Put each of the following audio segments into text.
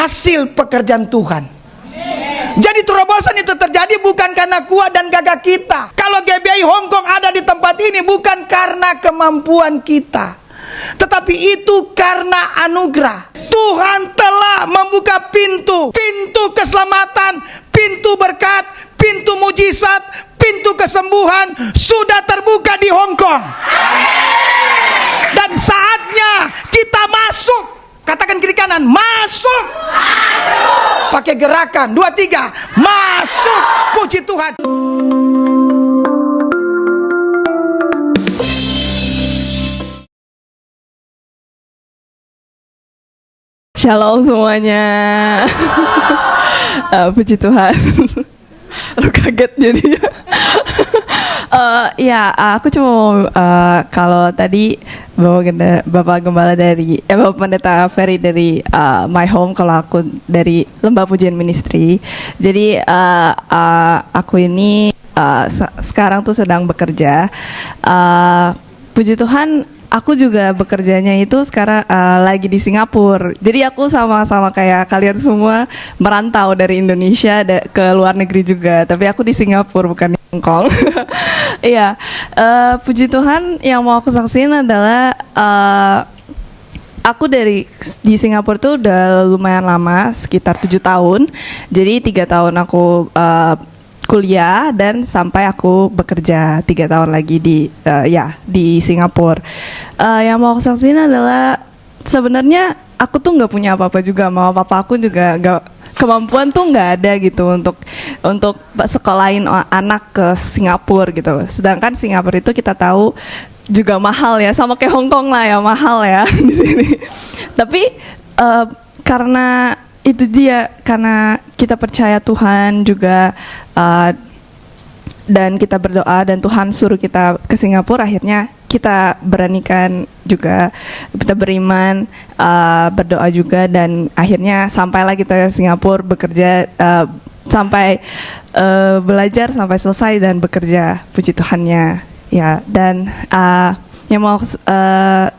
hasil pekerjaan Tuhan. Jadi terobosan itu terjadi bukan karena kuat dan gagah kita. Kalau GBI Hong Kong ada di tempat ini bukan karena kemampuan kita, tetapi itu karena anugerah. Tuhan telah membuka pintu keselamatan, pintu berkat, pintu mujizat, pintu kesembuhan sudah terbuka di Hong Kong. Dan saatnya kita masuk. Katakan kiri kanan, masuk. Pakai gerakan 2, 3, masuk. Puji Tuhan. Shalom semuanya. Puji Tuhan. Lu kaget jadi. Ya, aku cuma kalau tadi Bapak Gembala dari Bapak Pendeta Ferry dari My Home, kalau aku dari Lembah Pujian Ministry. Jadi aku ini sekarang tuh sedang bekerja. Puji Tuhan, aku juga bekerjanya itu sekarang lagi di Singapura. Jadi aku sama-sama kayak kalian semua merantau dari Indonesia ke luar negeri juga. Tapi aku di Singapura bukan di Hong Kong. Iya, puji Tuhan, yang mau aku saksiin adalah aku di Singapura tuh udah lumayan lama, sekitar 7 tahun. Jadi 3 tahun aku kuliah dan sampai aku bekerja 3 tahun lagi di Singapura. Yang mau aku saksiin adalah sebenarnya aku tuh nggak punya apa-apa juga, mau papa aku juga nggak, kemampuan tuh nggak ada gitu untuk sekolahin anak ke Singapura gitu. Sedangkan Singapura itu kita tahu juga mahal ya, sama kayak Hong Kong lah ya, mahal ya di sini. Tapi karena itu dia, karena kita percaya Tuhan juga dan kita berdoa dan Tuhan suruh kita ke Singapura, akhirnya kita beranikan juga, kita beriman, berdoa juga, dan akhirnya sampailah kita ke Singapura bekerja, sampai belajar sampai selesai dan bekerja, puji Tuhannya ya. Dan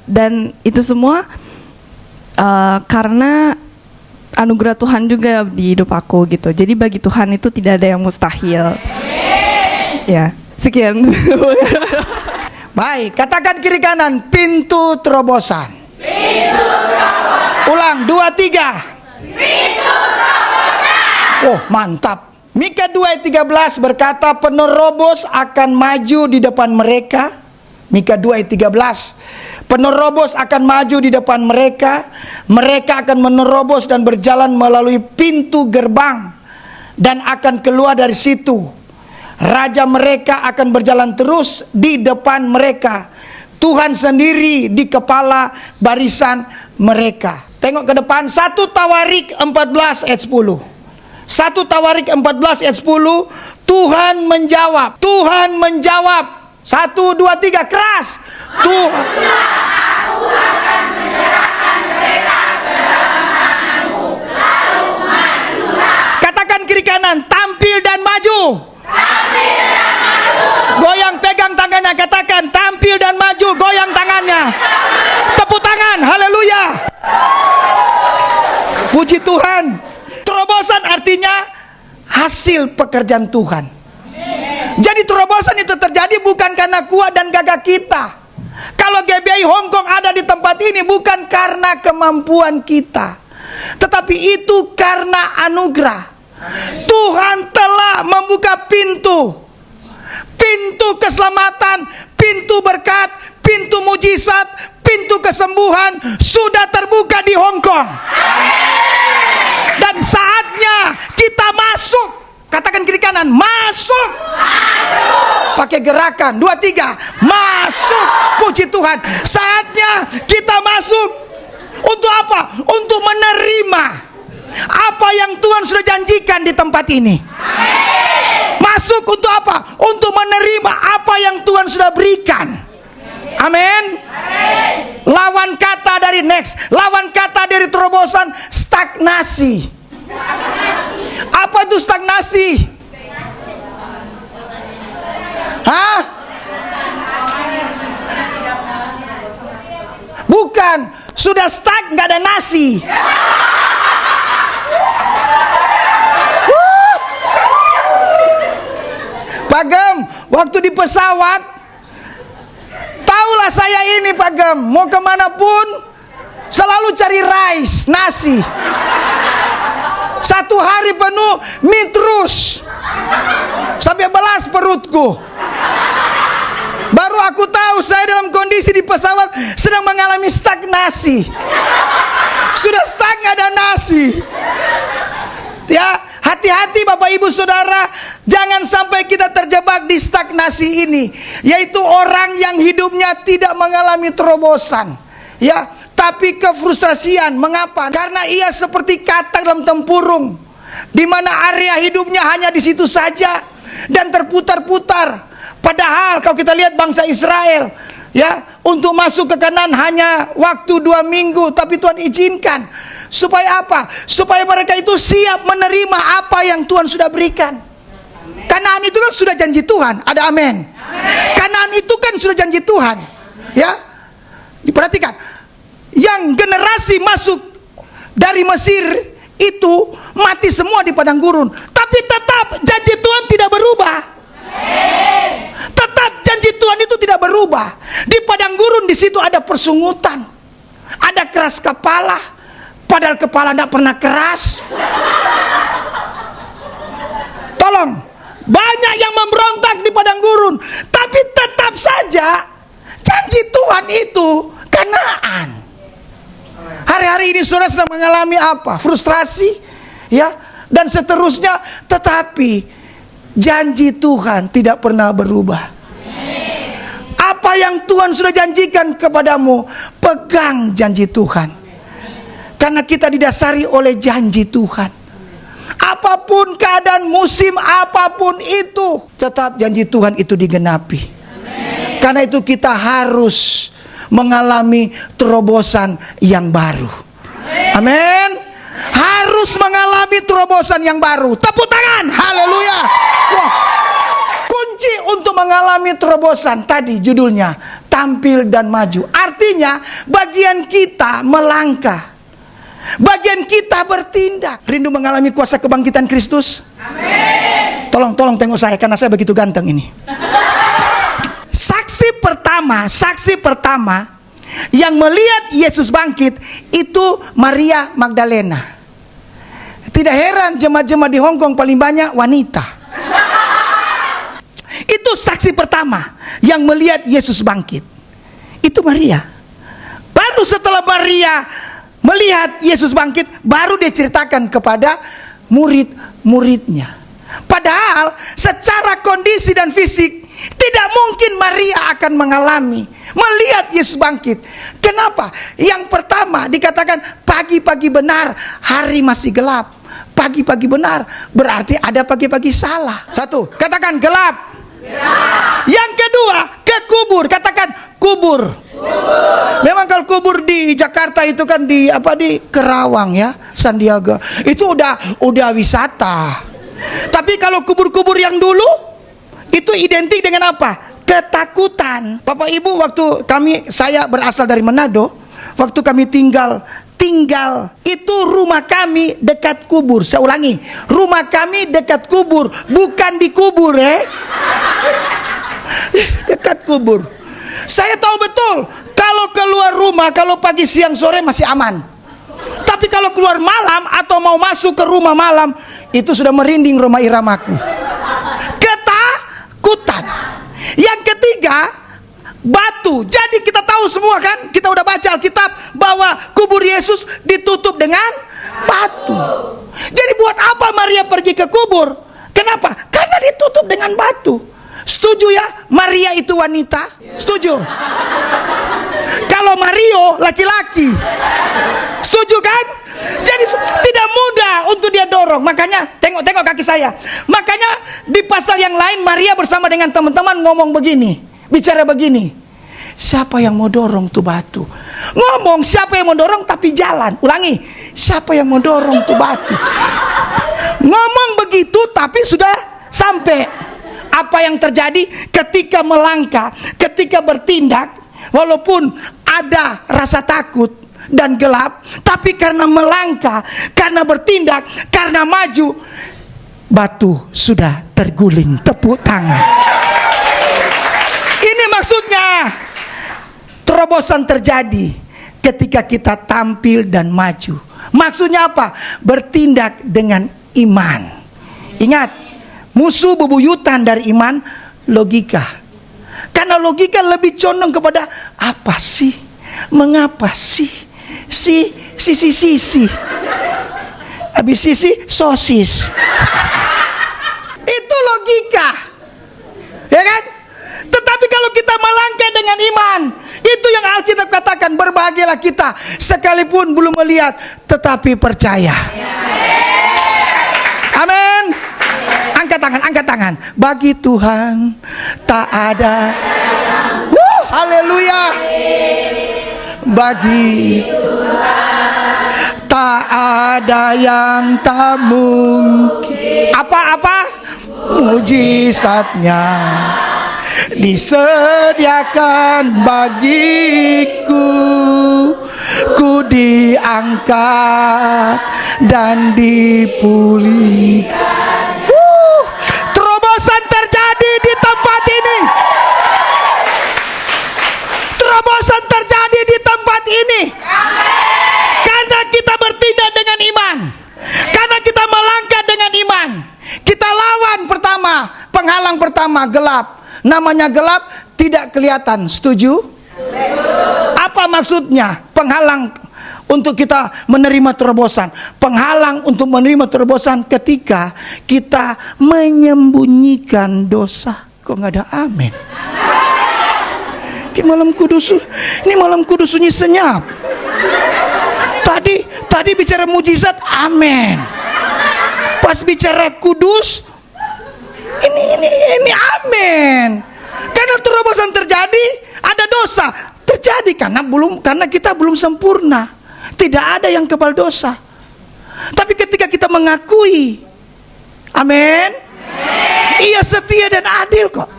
dan itu semua karena anugerah Tuhan juga di hidup aku gitu. Jadi bagi Tuhan itu tidak ada yang mustahil. Ya, sekian. Baik, katakan kiri kanan, pintu terobosan. Pintu terobosan. Ulang, 2, 3. Pintu terobosan. Oh, mantap. Mika 2 ayat 13 berkata, penerobos akan maju di depan mereka. Mika 2 ayat 13. Penerobos akan maju di depan mereka. Mereka akan menerobos dan berjalan melalui pintu gerbang dan akan keluar dari situ. Raja mereka akan berjalan terus di depan mereka. Tuhan sendiri di kepala barisan mereka. Tengok ke depan, 1 Tawarik 14 ayat 10. 1 Tawarik 14 ayat 10. Tuhan menjawab. Tuhan menjawab. 1, 2, 3, keras. Tuhan. Aku akan menyerahkan mereka ke dalam tanganmu. Lalu majulah. Katakan kiri kanan, tampil dan maju. Tampil dan maju. Goyang, pegang tangannya, katakan tampil dan maju, goyang tangannya. Tepuk tangan, haleluya. Puji Tuhan. Terobosan artinya hasil pekerjaan Tuhan. Jadi terobosan itu terjadi bukan karena kuat dan gagah kita. Kalau GBI Hong Kong ada di tempat ini bukan karena kemampuan kita, tetapi itu karena anugerah. Tuhan telah membuka pintu keselamatan, pintu berkat, pintu mujizat, pintu kesembuhan sudah terbuka di Hong Kong. Dan saatnya kita masuk. Katakan kiri kanan, masuk. Pakai gerakan 2, 3, masuk. Puji Tuhan. Saatnya kita masuk. Untuk apa? Untuk menerima apa yang Tuhan sudah janjikan di tempat ini. Amin. Masuk untuk apa? Untuk menerima apa yang Tuhan sudah berikan. Amin. Lawan kata dari next, lawan kata dari terobosan, stagnasi. Apa itu stagnasi? Hah? Bukan, sudah stuck, nggak ada nasi. Pak Gem, waktu di pesawat, taulah saya ini Pak Gem, mau kemanapun selalu cari rice, nasi. 1 hari penuh mie terus, sampai belas perutku. Baru aku tahu saya dalam kondisi di pesawat sedang mengalami stagnasi. Sudah stuck, nggak ada nasi. Ya, hati-hati Bapak Ibu Saudara, jangan sampai kita terjebak di stagnasi ini, yaitu orang yang hidupnya tidak mengalami terobosan, ya, tapi kefrustrasian. Mengapa? Karena ia seperti katak dalam tempurung, di mana area hidupnya hanya di situ saja dan terputar-putar. Padahal kalau kita lihat bangsa Israel, ya, untuk masuk ke Kanaan hanya waktu 2 minggu, tapi Tuhan izinkan. Supaya apa? Supaya mereka itu siap menerima apa yang Tuhan sudah berikan. Kanaan itu kan sudah janji Tuhan. Ada amin. Kanaan itu kan sudah janji Tuhan. Ya, diperhatikan. Yang generasi masuk dari Mesir itu mati semua di padang gurun. Tapi tetap janji Tuhan tidak berubah. Tetap janji Tuhan itu tidak berubah. Di padang gurun di situ ada persungutan, ada keras kepala. Padahal kepala tidak pernah keras. Tolong, banyak yang memberontak di padang gurun, tapi tetap saja janji Tuhan itu Kanaan. Hari-hari ini saudara sedang mengalami apa? Frustrasi, ya, dan seterusnya. Tetapi janji Tuhan tidak pernah berubah. Apa yang Tuhan sudah janjikan kepadamu, pegang janji Tuhan. Karena kita didasari oleh janji Tuhan. Apapun keadaan, musim apapun itu, tetap janji Tuhan itu digenapi. Karena itu kita harus mengalami terobosan yang baru. Amin. Harus mengalami terobosan yang baru. Tepuk tangan, haleluya. Wah. Kunci untuk mengalami terobosan tadi judulnya tampil dan maju. Artinya bagian kita melangkah, bagian kita bertindak. Rindu mengalami kuasa kebangkitan Kristus? Amin. Tolong tengok saya karena saya begitu ganteng ini. Saksi pertama yang melihat Yesus bangkit itu Maria Magdalena. Tidak heran jemaat-jemaat di Hong Kong paling banyak wanita. Itu saksi pertama yang melihat Yesus bangkit. Itu Maria. Baru setelah Maria melihat Yesus bangkit, baru dia ceritakan kepada murid-muridnya. Padahal secara kondisi dan fisik tidak mungkin Maria akan mengalami melihat Yesus bangkit. Kenapa? Yang pertama dikatakan pagi-pagi benar, hari masih gelap. Pagi-pagi benar berarti ada pagi-pagi salah. Satu, katakan gelap. Yang kedua, ke kubur. Katakan kubur. Memang kalau kubur di Jakarta itu kan di Kerawang ya, Sandiaga. Itu udah wisata. Tapi kalau kubur-kubur yang dulu itu identik dengan apa? Ketakutan. Bapak Ibu, waktu saya berasal dari Manado, waktu kami tinggal itu rumah kami dekat kubur. Saya ulangi, rumah kami dekat kubur, bukan di kubur dekat kubur. Saya tahu betul kalau keluar rumah, kalau pagi siang sore masih aman. Tapi kalau keluar malam atau mau masuk ke rumah malam, itu sudah merinding rumah iramaku. Ketakutan. Yang ketiga, batu. Jadi kita tahu semua kan, kita udah baca Alkitab bahwa kubur Yesus ditutup dengan batu. Jadi buat apa Maria pergi ke kubur? Kenapa? Karena ditutup dengan batu. Setuju ya? Maria itu wanita? Setuju? Kalau Mario laki-laki, setuju kan? Jadi tidak mudah untuk dia dorong. Makanya tengok kaki saya. Makanya di pasal yang lain Maria bersama dengan teman-teman ngomong begini, bicara begini. Siapa yang mau dorong tuh batu? Ngomong siapa yang mau dorong tapi jalan. Ulangi, siapa yang mau dorong tuh batu? Ngomong begitu tapi sudah sampai. Apa yang terjadi ketika melangkah, ketika bertindak, walaupun ada rasa takut dan gelap, tapi karena melangkah, karena bertindak, karena maju, batu sudah terguling. Tepuk tangan. Ini maksudnya terobosan terjadi ketika kita tampil dan maju. Maksudnya apa? Bertindak dengan iman. Ingat, musuh bebuyutan dari iman logika. Karena logika lebih condong kepada apa sih? Mengapa sih? Sisi. Habis sisi sosis. Itu logika. Ya kan? Tetapi kalau kita melangkah dengan iman, itu yang Alkitab katakan, berbahagialah kita sekalipun belum melihat tetapi percaya. Amin. Angkat tangan. Bagi Tuhan tak ada. Haleluya. Bagi Tuhan tak ada yang tak mungkin. Apa? Mujizatnya disediakan bagiku. Ku diangkat dan dipulihkan. Terobosan terjadi di tempat ini. Terobosan terjadi di tempat ini. Karena kita bertindak dengan iman. Karena kita melangkah dengan iman. Kita lawan pertama, penghalang pertama gelap. Namanya gelap tidak kelihatan. Setuju? Apa maksudnya? Penghalang untuk kita menerima terobosan. Penghalang untuk menerima terobosan ketika kita menyembunyikan dosa. Kok nggak ada amin? Ini malam kudus sunyi senyap. Tadi bicara mujizat, amin. Pas bicara kudus, ini amin. Karena terobosan terjadi, ada dosa terjadi karena kita belum sempurna. Tidak ada yang kebal dosa. Tapi ketika kita mengakui, amin, Ia setia dan adil kok.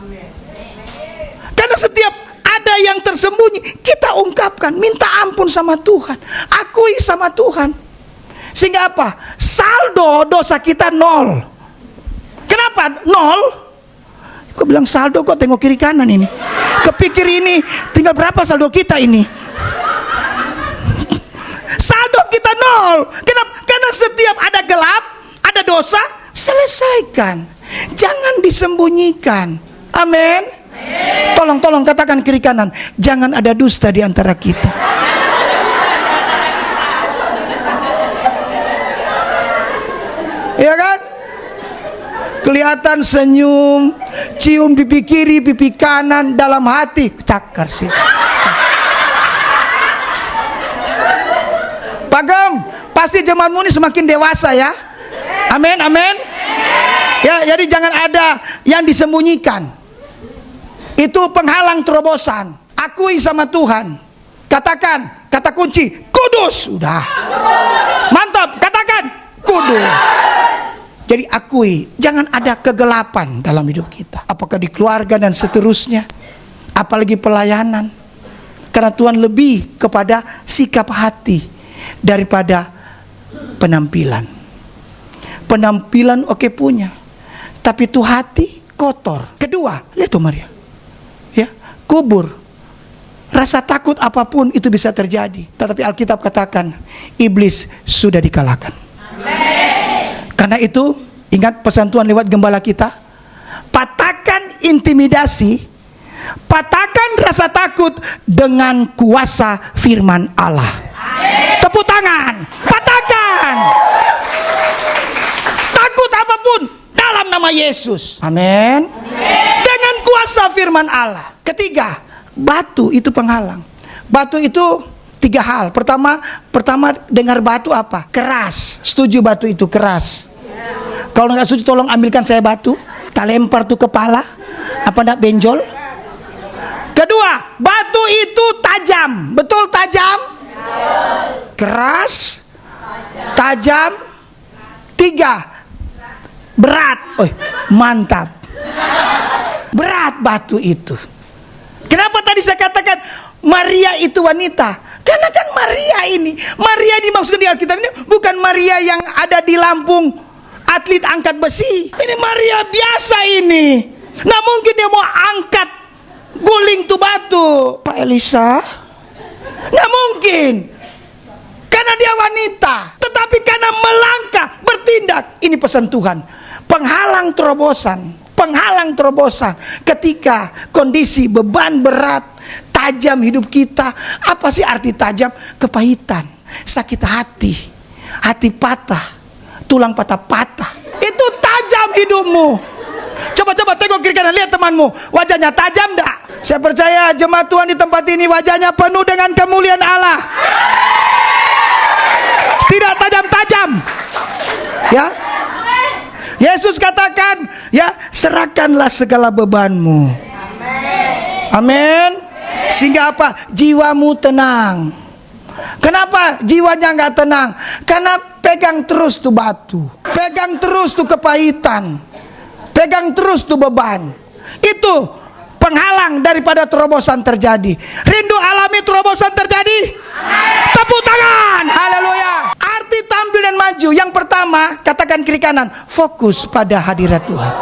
Karena setiap ada yang tersembunyi, kita ungkapkan, minta ampun sama Tuhan, akui sama Tuhan. Sehingga apa? Saldo dosa kita 0. Kenapa 0? Kok bilang saldo, kok tengok kiri kanan ini? Kepikir ini tinggal berapa saldo kita ini? Saldo kita 0. Kenapa? Karena setiap ada gelap, ada dosa, selesaikan. Jangan disembunyikan. Amin. Tolong katakan kiri kanan, jangan ada dusta di antara kita. Ya kan? Kelihatan senyum, cium pipi kiri, pipi kanan, dalam hati cakar sih. Pagam, pasti jemaatmu ini semakin dewasa ya. Amin. Ya, jadi jangan ada yang disembunyikan. Itu penghalang terobosan. Akui sama Tuhan. Katakan, kata kunci, kudus. Udah. Mantap, katakan, kudus. Jadi akui, jangan ada kegelapan dalam hidup kita. Apakah di keluarga dan seterusnya. Apalagi pelayanan. Karena Tuhan lebih kepada sikap hati daripada penampilan. Penampilan oke punya, tapi itu hati kotor. Kedua, lihat tuh Maria. Ya, kubur. Rasa takut apapun itu bisa terjadi. Tetapi Alkitab katakan, iblis sudah dikalahkan. Amen. Karena itu, ingat pesan Tuhan lewat gembala kita, patahkan intimidasi, patahkan rasa takut dengan kuasa firman Allah. Amen. Tepuk tangan, patahkan. Takut apapun dalam nama Yesus. Amin. Dengan kuasa firman Allah. Ketiga, batu itu penghalang. Batu itu 3 hal. Pertama dengar batu apa? Keras. Setuju batu itu keras? Kalau nggak setuju tolong ambilkan saya batu. Tak lempar tuh kepala. Apa nak benjol? Kedua, batu itu tajam. Betul tajam? Keras. Tajam. 3, berat. Mantap. Berat batu itu. Kenapa tadi saya katakan Maria itu wanita? Karena kan Maria ini dimaksudkan di Alkitab ini bukan Maria yang ada di Lampung, atlet angkat besi. Ini Maria biasa ini. Nah mungkin dia mau angkat guling tuh batu. Pak Elisa, nggak mungkin. Karena dia wanita. Tetapi karena melangkah, bertindak. Ini pesan Tuhan. Penghalang terobosan. Penghalang terobosan. Ketika kondisi beban berat, tajam hidup kita. Apa sih arti tajam? Kepahitan, sakit hati, hati patah, tulang patah-patah. Itu tajam hidupmu. Coba-coba tengok kiri kanan, lihat temanmu, wajahnya tajam enggak? Saya percaya jemaat Tuhan di tempat ini wajahnya penuh dengan kemuliaan Allah. Tidak tajam-tajam. Ya. Yesus katakan, ya, serahkanlah segala bebanmu. Amin. Sehingga apa? Jiwamu tenang. Kenapa jiwanya nggak tenang? Karena pegang terus tuh batu, pegang terus tuh kepahitan, pegang terus tuh beban. Itu penghalang daripada terobosan terjadi. Rindu alami terobosan terjadi? Amen. Tepuk tangan, haleluya. Arti tampil dan maju. Yang pertama, katakan kiri kanan, fokus pada hadirat Tuhan.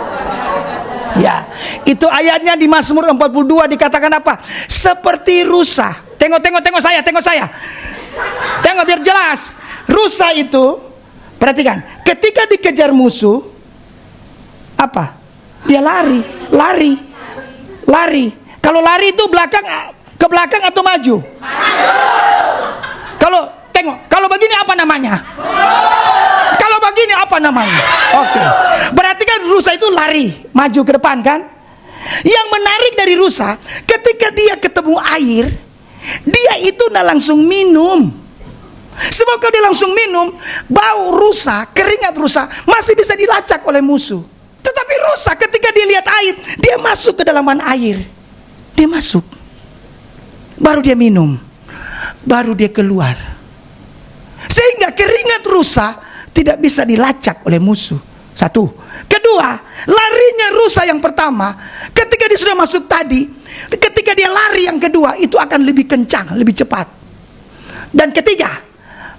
Ya, itu ayatnya di Mazmur 42 dikatakan apa? Seperti rusa. Tengok saya. Tengok biar jelas. Rusa itu, perhatikan, ketika dikejar musuh, apa? Dia lari. Kalau lari itu ke belakang atau maju? Kalau begini apa namanya? Kalau begini apa namanya? Oke. Berarti kan rusa itu lari, maju ke depan kan? Yang menarik dari rusa, ketika dia ketemu air, dia itu langsung minum. Sebab kalau dia langsung minum, bau rusa, keringat rusa masih bisa dilacak oleh musuh. Tetapi rusa ketika dia lihat air, dia masuk ke dalaman air. Dia masuk. Baru dia minum. Baru dia keluar. Sehingga keringat rusa tidak bisa dilacak oleh musuh. Satu. Kedua, larinya rusa yang pertama, ketika dia sudah masuk tadi, ketika dia lari yang kedua, itu akan lebih kencang, lebih cepat. Dan ketiga,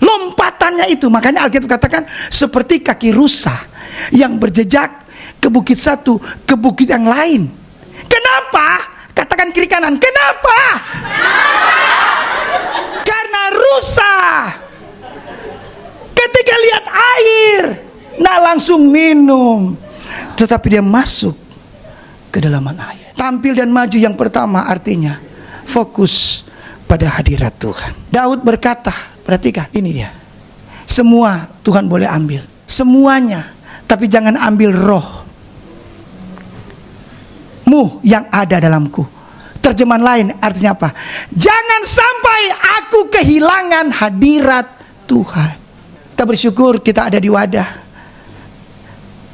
lompatannya itu, makanya Alkitab katakan seperti kaki rusa yang berjejak ke bukit satu, ke bukit yang lain. Kenapa? Katakan kiri kanan, kenapa? Karena rusa ketika lihat air, langsung minum. Tetapi dia masuk ke dalaman air. Tampil dan maju yang pertama artinya fokus pada hadirat Tuhan. Daud berkata, perhatikan, ini dia. Semua Tuhan boleh ambil, semuanya, tapi jangan ambil rohmu yang ada dalamku. Terjemahan lain artinya apa? Jangan sampai aku kehilangan hadirat Tuhan. Kita bersyukur kita ada di Wadah.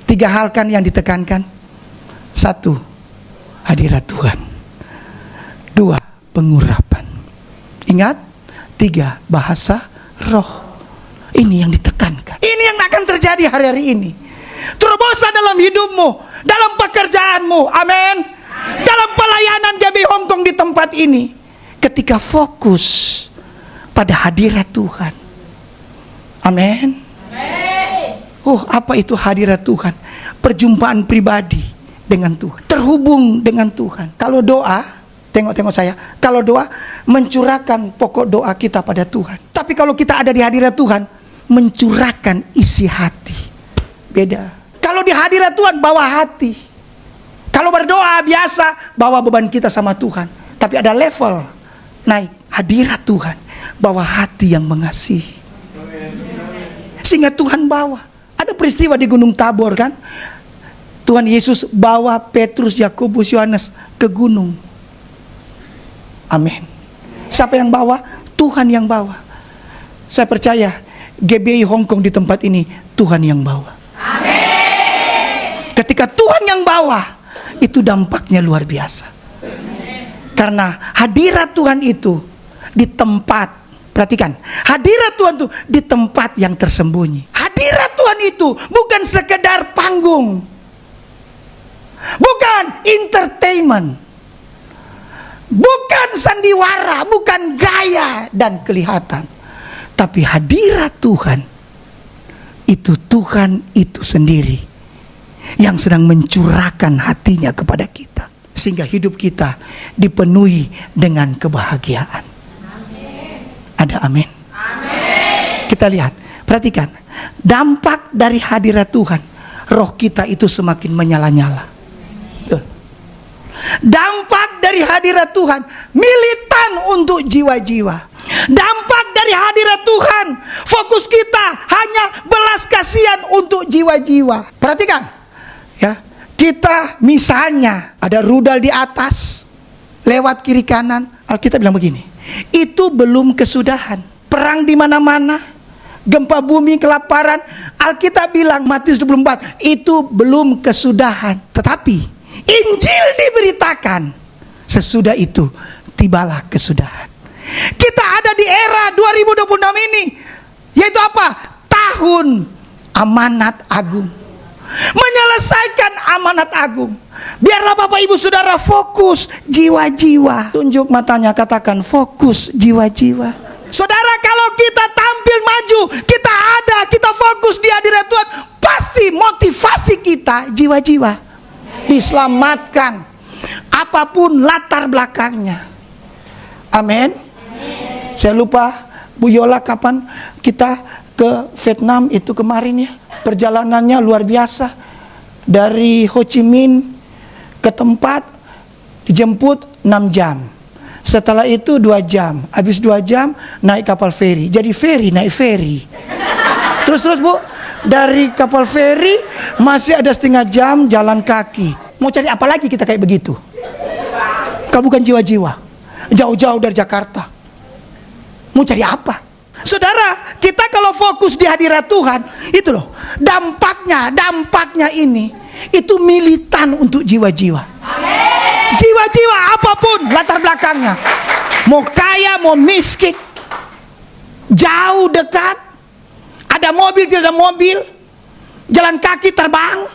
3 hal kan yang ditekankan. 1, hadirat Tuhan. 2, pengurapan. Ingat, 3, bahasa roh. Ini yang ditekankan. Ini yang akan terjadi hari-hari ini. Terobosan dalam hidupmu, dalam pekerjaanmu, amin. Dalam pelayanan JB Hongkong di tempat ini, ketika fokus pada hadirat Tuhan, amin. Oh, apa itu hadirat Tuhan? Perjumpaan pribadi dengan Tuhan, terhubung dengan Tuhan. Kalau doa, tengok saya, kalau doa mencurahkan pokok doa kita pada Tuhan. Tapi kalau kita ada di hadirat Tuhan, mencurahkan isi hati. Beda. Kalau di hadirat Tuhan bawa hati. Kalau berdoa biasa bawa beban kita sama Tuhan. Tapi ada level naik, hadirat Tuhan, bawa hati yang mengasihi. Sehingga Tuhan bawa. Ada peristiwa di Gunung Tabor kan? Tuhan Yesus bawa Petrus, Yakobus, Yohanes ke gunung. Amin. Siapa yang bawa? Tuhan yang bawa. Saya percaya GBI Hongkong di tempat ini Tuhan yang bawa. Amin. Ketika Tuhan yang bawa, itu dampaknya luar biasa. Karena hadirat Tuhan itu di tempat, perhatikan, hadirat Tuhan itu di tempat yang tersembunyi. Hadirat Tuhan itu bukan sekedar panggung, bukan entertainment, bukan sandiwara, bukan gaya dan kelihatan. Tapi hadirat Tuhan itu Tuhan itu sendiri yang sedang mencurahkan hatinya kepada kita, sehingga hidup kita dipenuhi dengan kebahagiaan. Ada amin? Kita lihat, perhatikan, dampak dari hadirat Tuhan, roh kita itu semakin menyala-nyala. Dampak dari hadirat Tuhan, militan untuk jiwa-jiwa. Dampak dari hadirat Tuhan, fokus kita hanya belas kasihan untuk jiwa-jiwa. Perhatikan, ya, kita misalnya ada rudal di atas, lewat kiri kanan, Alkitab bilang begini, itu belum kesudahan. Perang di mana-mana, gempa bumi, kelaparan, Alkitab bilang Matius 24, itu belum kesudahan. Tetapi Injil diberitakan, sesudah itu tibalah kesudahan. Kita ada di era 2026 ini, yaitu apa? Tahun amanat agung. Menyelesaikan amanat agung. Biarlah Bapak Ibu Saudara fokus jiwa-jiwa. Tunjuk matanya, katakan fokus jiwa-jiwa. Saudara, kalau kita tampil maju, kita ada, kita fokus di hadirat Tuhan, pasti motivasi kita jiwa-jiwa diselamatkan, apapun latar belakangnya. Amin. Saya lupa Bu Yola kapan kita ke Vietnam itu kemarin ya. Perjalanannya luar biasa. Dari Ho Chi Minh ke tempat dijemput 6 jam. Setelah itu 2 jam. Habis 2 jam naik kapal feri. Jadi feri, naik feri. Terus Bu, dari kapal feri masih ada setengah jam jalan kaki. Mau cari apa lagi kita kayak begitu? Kalau bukan jiwa-jiwa, jauh-jauh dari Jakarta. Mau cari apa? Saudara, kita kalau fokus di hadirat Tuhan, itu loh, dampaknya ini, itu militan untuk jiwa-jiwa. Jiwa-jiwa apapun latar belakangnya, mau kaya, mau miskin, jauh, dekat, ada mobil, tidak ada mobil, jalan kaki, terbang,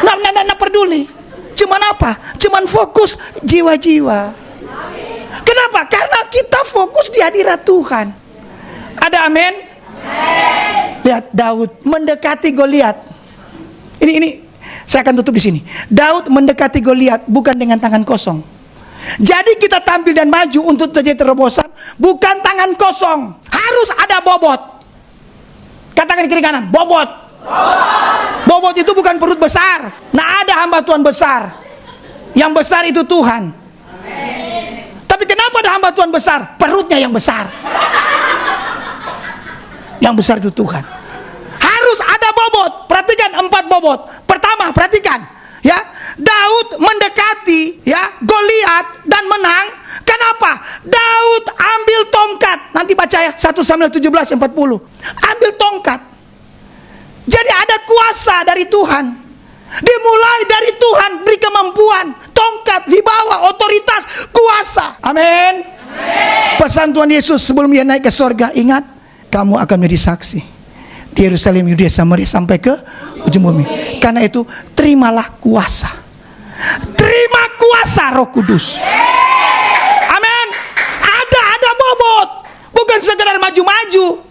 nggak peduli. Cuman apa? Cuman fokus jiwa-jiwa. Kenapa? Karena kita fokus di hadirat Tuhan. Ada amin? Lihat Daud mendekati Goliat. Ini saya akan tutup di sini. Daud mendekati Goliat bukan dengan tangan kosong. Jadi kita tampil dan maju untuk terjadi terobosan bukan tangan kosong. Harus ada bobot. Katakan kiri kanan, bobot. Bobot itu bukan perut besar. Nah, ada hamba Tuhan besar. Yang besar itu Tuhan. Tapi kenapa ada hamba Tuhan besar? Perutnya yang besar. Yang besar itu Tuhan. Harus ada bobot. Perhatikan 4 bobot. Pertama, perhatikan, ya. Daud mendekati, ya, Goliat dan menang. Kenapa? Daud ambil tongkat. Nanti baca ya, 1 Samuel 17:40. Ambil tongkat. Jadi ada kuasa dari Tuhan. Dimulai dari Tuhan beri kemampuan, tongkat, wibawa, otoritas, kuasa. Amin. Pesan Tuhan Yesus sebelum dia naik ke sorga, ingat, kamu akan menjadi saksi di Yerusalem, Yudea, Samaria sampai ke ujung bumi. Karena itu terimalah kuasa. Terima kuasa Roh Kudus. Amin. Ada bobot. Bukan sekedar maju-maju.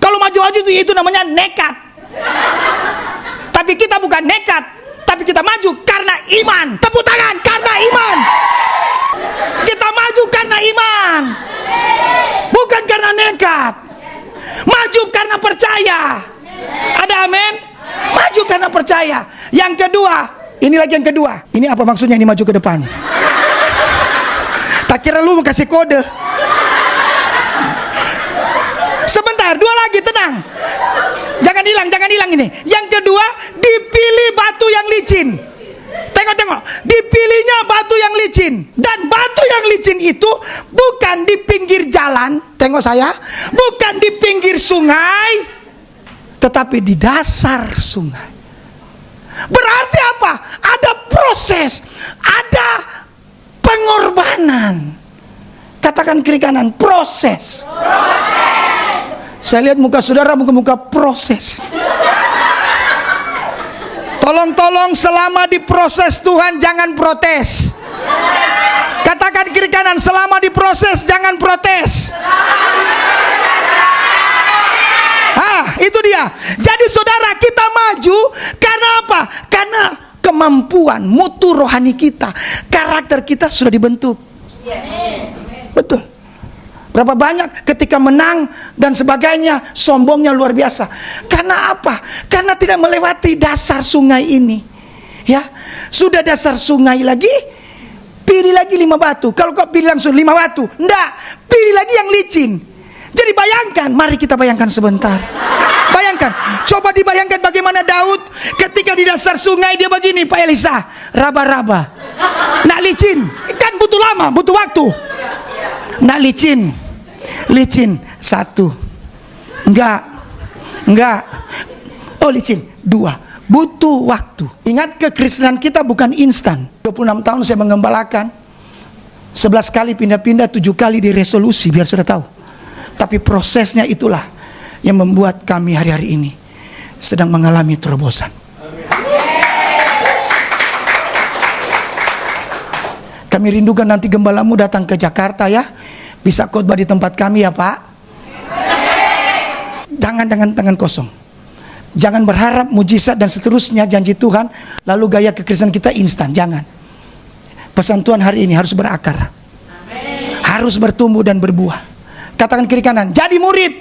Kalau maju-maju itu namanya nekat. Tapi kita bukan nekat, tapi kita maju karena iman. Tepuk tangan, karena iman. Kita maju karena iman, bukan karena nekat. Maju karena percaya. Ada amin? Maju karena percaya. Yang kedua, ini lagi yang kedua. Ini apa maksudnya ini maju ke depan? Tak kira lu mau kasih kode. Sebentar, 2 lagi, tenang. Jangan hilang ini. Yang kedua, dipilih batu yang licin. Tengok. Dipilihnya batu yang licin. Dan batu yang licin itu bukan di pinggir jalan. Tengok saya. Bukan di pinggir sungai. Tetapi di dasar sungai. Berarti apa? Ada proses. Ada pengorbanan. Katakan kiri kanan, proses. Saya lihat muka saudara, muka proses. Tolong selama diproses Tuhan jangan protes. Katakan kiri kanan, selama diproses jangan protes. Itu dia. Jadi saudara, kita maju karena apa? Karena kemampuan, mutu rohani kita, karakter kita sudah dibentuk. Betul. Berapa banyak ketika menang dan sebagainya, sombongnya luar biasa. Karena apa? Karena tidak melewati dasar sungai ini. Ya, sudah dasar sungai lagi, pilih lagi 5 batu. Kalau kau pilih langsung 5 batu, enggak, pilih lagi yang licin. Jadi bayangkan, mari kita bayangkan sebentar. Bayangkan, coba dibayangkan bagaimana Daud ketika di dasar sungai dia begini, Pak Elisa, raba-raba. Nak licin, kan butuh lama, butuh waktu. Nak licin, licin 1, enggak, oh licin 2, butuh waktu. Ingat, kekristenan kita bukan instan. 26 tahun saya mengembalakan, 11 kali pindah-pindah, 7 kali diresolusi, biar sudah tahu. Tapi prosesnya itulah yang membuat kami hari-hari ini sedang mengalami terobosan. Kami rindukan nanti gembalamu datang ke Jakarta ya. Bisa khotbah di tempat kami ya Pak. Jangan dengan tangan kosong. Jangan berharap mujizat dan seterusnya janji Tuhan, lalu gaya kekristenan kita instan. Jangan. Pesan Tuhan hari ini harus berakar. Harus bertumbuh dan berbuah. Katakan kiri kanan, jadi murid.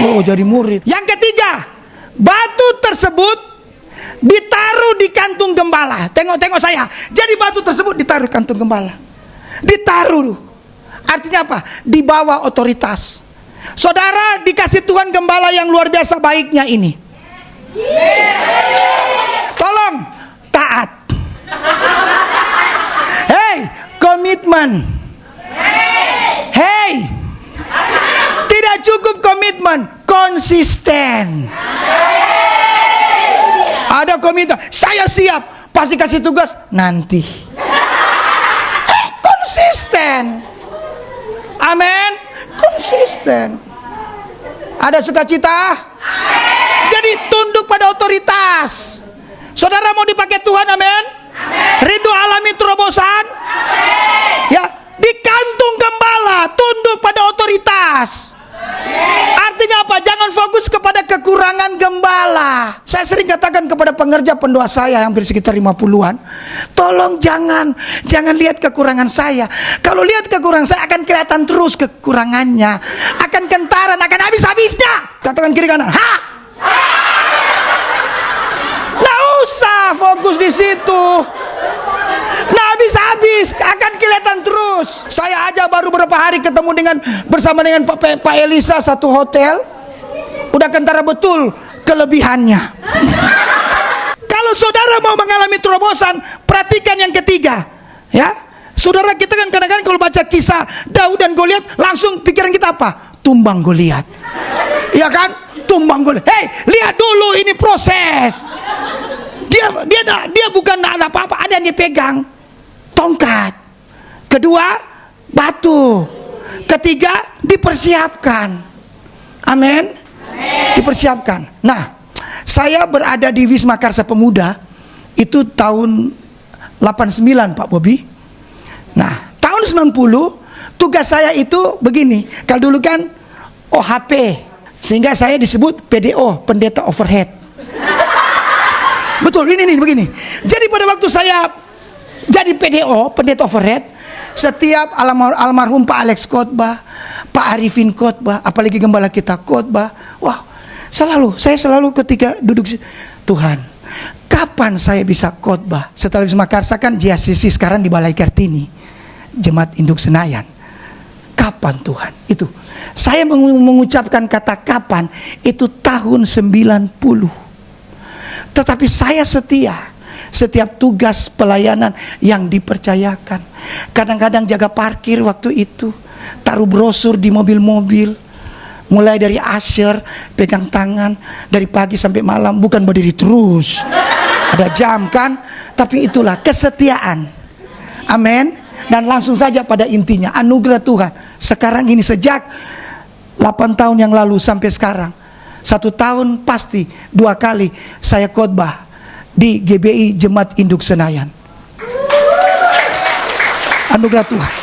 Oh, jadi murid. Yang ketiga, batu tersebut ditaruh di kantung gembala. Tengok saya. Jadi batu tersebut ditaruh di kantung gembala. Ditaruh. Artinya apa? Di bawah otoritas. Saudara, dikasih Tuhan gembala yang luar biasa baiknya ini. Tolong taat. Hey, komitmen. Hey, tidak cukup komitmen, konsisten. Ada komitmen, saya siap, pas dikasih tugas nanti. Konsisten. Amin. Konsisten. Ada sukacita? Jadi tunduk pada otoritas. Saudara mau dipakai Tuhan, amin? Rindu alami terobosan? Ya, di kantung gembala, tunduk pada otoritas. Artinya apa? Jangan fokus kepada kekurangan gembala. Saya sering katakan kepada pengerja pendoa saya hampir sekitar 50-an, tolong jangan lihat kekurangan saya. Kalau lihat kekurangan saya akan kelihatan terus kekurangannya, akan kentaran, akan habis-habisnya. Katakan kiri kanan, ha? Nggak usah fokus di situ. Nah, habis-habis akan kelihatan terus. Saya aja baru beberapa hari ketemu bersama dengan Pak Elisa satu hotel. Udah kentara betul kelebihannya. Kalau saudara mau mengalami terobosan, perhatikan yang ketiga, ya. Saudara, kita kan kadang-kadang kalau baca kisah Daud dan Goliat, langsung pikiran kita apa? Tumbang Goliat. Ya kan? Tumbang Goliat. Hei, lihat dulu ini proses. Dia bukan ada apa-apa, ada yang dia pegang. Tongkat. Kedua, batu. Ketiga, dipersiapkan. Amin. Dipersiapkan. Nah, saya berada di Wisma Karsa Pemuda itu tahun 89 Pak Bobi. Nah, tahun 90 tugas saya itu begini. Kalau dulu kan OHP, sehingga saya disebut PDO, pendeta overhead. Betul, ini begini. Jadi pada waktu saya jadi PDO, pendeta overhead, setiap almarhum Pak Alex khotbah, Pak Arifin khotbah, apalagi gembala kita khotbah, wah, saya selalu ketika duduk, Tuhan, kapan saya bisa khotbah? Setelah Wisma Karsa kan JSCC, sekarang di Balai Kartini, Jemaat Induk Senayan. Kapan Tuhan? Itu saya mengucapkan kata kapan itu tahun 90. Tetapi saya setia setiap tugas pelayanan yang dipercayakan. Kadang-kadang jaga parkir waktu itu, taruh brosur di mobil-mobil, mulai dari usher, pegang tangan dari pagi sampai malam, bukan berdiri terus, ada jam kan, tapi itulah kesetiaan. Amin. Dan langsung saja pada intinya, anugerah Tuhan sekarang ini, sejak 8 tahun yang lalu sampai sekarang, 1 tahun pasti 2 kali saya khotbah di GBI Jemaat Induk Senayan. Anugerah Tuhan.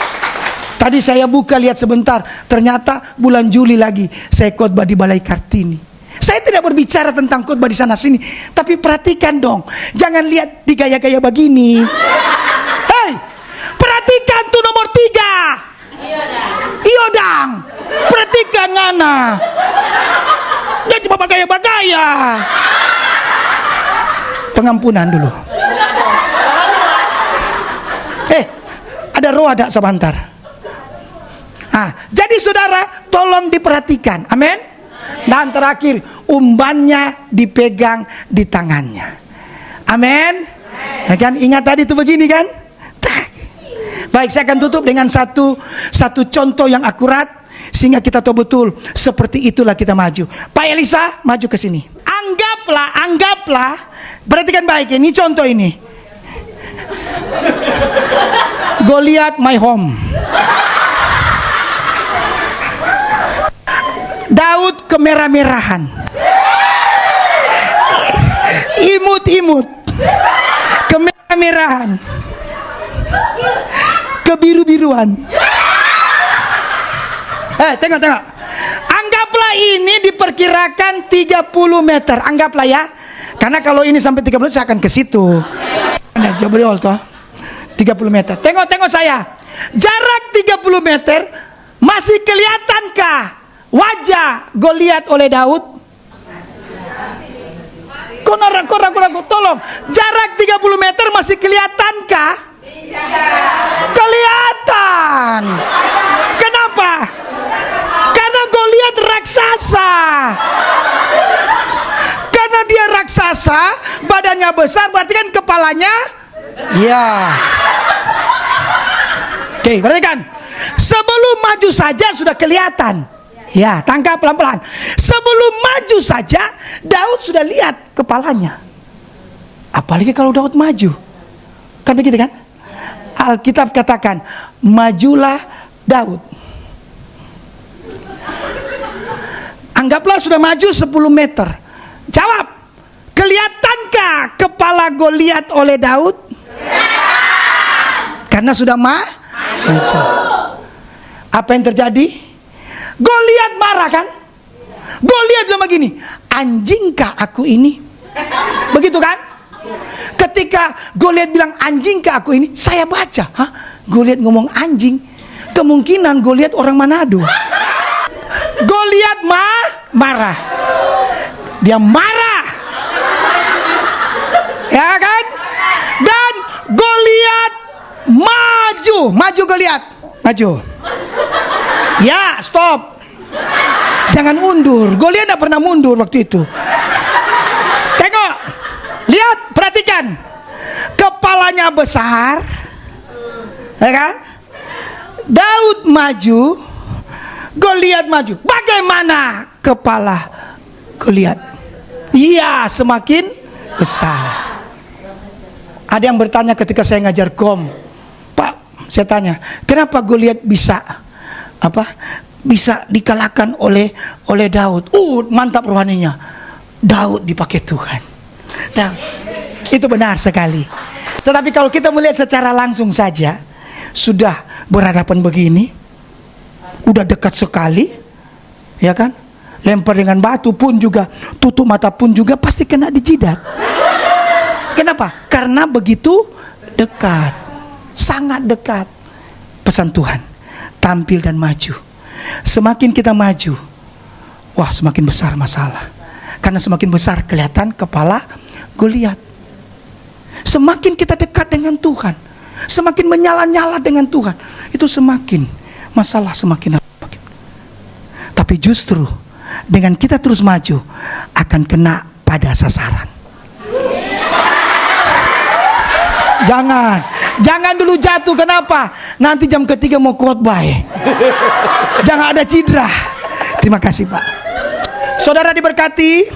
Tadi saya buka lihat sebentar, ternyata bulan Juli lagi saya khotbah di Balai Kartini. Saya tidak berbicara tentang khotbah di sana sini, tapi perhatikan dong, jangan lihat di gaya-gaya begini. Hei, perhatikan tuh nomor 3. Iodang. Perhatikan ngana. Jangan cuma bergaya-bergaya. Pengampunan dulu. Ada roh ada sebentar. Jadi saudara, tolong diperhatikan. Amin. Dan terakhir, umbannya dipegang di tangannya. Amin. Ya kan? Ingat tadi itu begini kan? Baik, saya akan tutup dengan satu contoh yang akurat, sehingga kita tahu betul seperti itulah kita maju. Pak Elisa, maju ke sini. Anggaplah, perhatikan baik, ini contoh ini. Goliat my home. Daud kemerah-merahan, imut-imut, kemerah-merahan, kebiru-biruan. Tengok. Anggaplah ini diperkirakan 30 meter. Anggaplah ya. Karena kalau ini sampai 30 saya akan ke situ. Nah, Jabriol toh. 30 meter. Tengok saya. Jarak 30 meter, masih kelihatankah wajah Goliat oleh Daud? Kau ragu, tolong. Jarak 30 meter masih kelihatankah? Kelihatan. Kenapa? Karena Goliat raksasa. Karena dia raksasa, badannya besar, berarti kan kepalanya, ya. Oke, perhatikan. Sebelum maju saja sudah kelihatan. Ya, tangkap pelan-pelan. Sebelum maju saja, Daud sudah lihat kepalanya. Apalagi kalau Daud maju. Kan begitu kan? Alkitab katakan, majulah Daud. Anggaplah sudah maju 10 meter. Jawab, kelihatankah kepala Goliat oleh Daud? Karena sudah maju. Apa yang terjadi? Goliat marah kan? Goliat bilang begini, anjingkah aku ini? Begitu kan? Ketika Goliat bilang anjingkah aku ini, saya baca, Goliat ngomong anjing, kemungkinan Goliat orang Manado. Goliat marah. Dia marah. Ya kan? Dan Goliat maju Goliat. Maju. Ya, stop. Jangan undur. Goliat tidak pernah mundur waktu itu. Tengok. Lihat, perhatikan. Kepalanya besar. Ya kan? Daud maju, Goliat maju. Bagaimana kepala Goliat? Iya, semakin besar. Ada yang bertanya ketika saya ngajar kom, Pak, saya tanya, kenapa Goliat bisa dikalahkan oleh Daud? Mantap rohaninya. Daud dipakai Tuhan. Nah, itu benar sekali. Tetapi kalau kita melihat secara langsung saja, sudah berhadapan begini, udah dekat sekali, ya kan? Lempar dengan batu pun juga, tutup mata pun juga pasti kena di jidat. Kenapa? Karena begitu dekat, sangat dekat. Pesan Tuhan, tampil dan maju. Semakin kita maju, wah semakin besar masalah. Karena semakin besar kelihatan kepala Goliat. Semakin kita dekat dengan Tuhan, semakin menyala-nyala dengan Tuhan, itu semakin masalah semakin. Tapi justru dengan kita terus maju akan kena pada sasaran. Jangan dulu jatuh. Kenapa? Nanti jam ketiga mau khotbah. Jangan ada cedera. Terima kasih Pak. Saudara diberkati.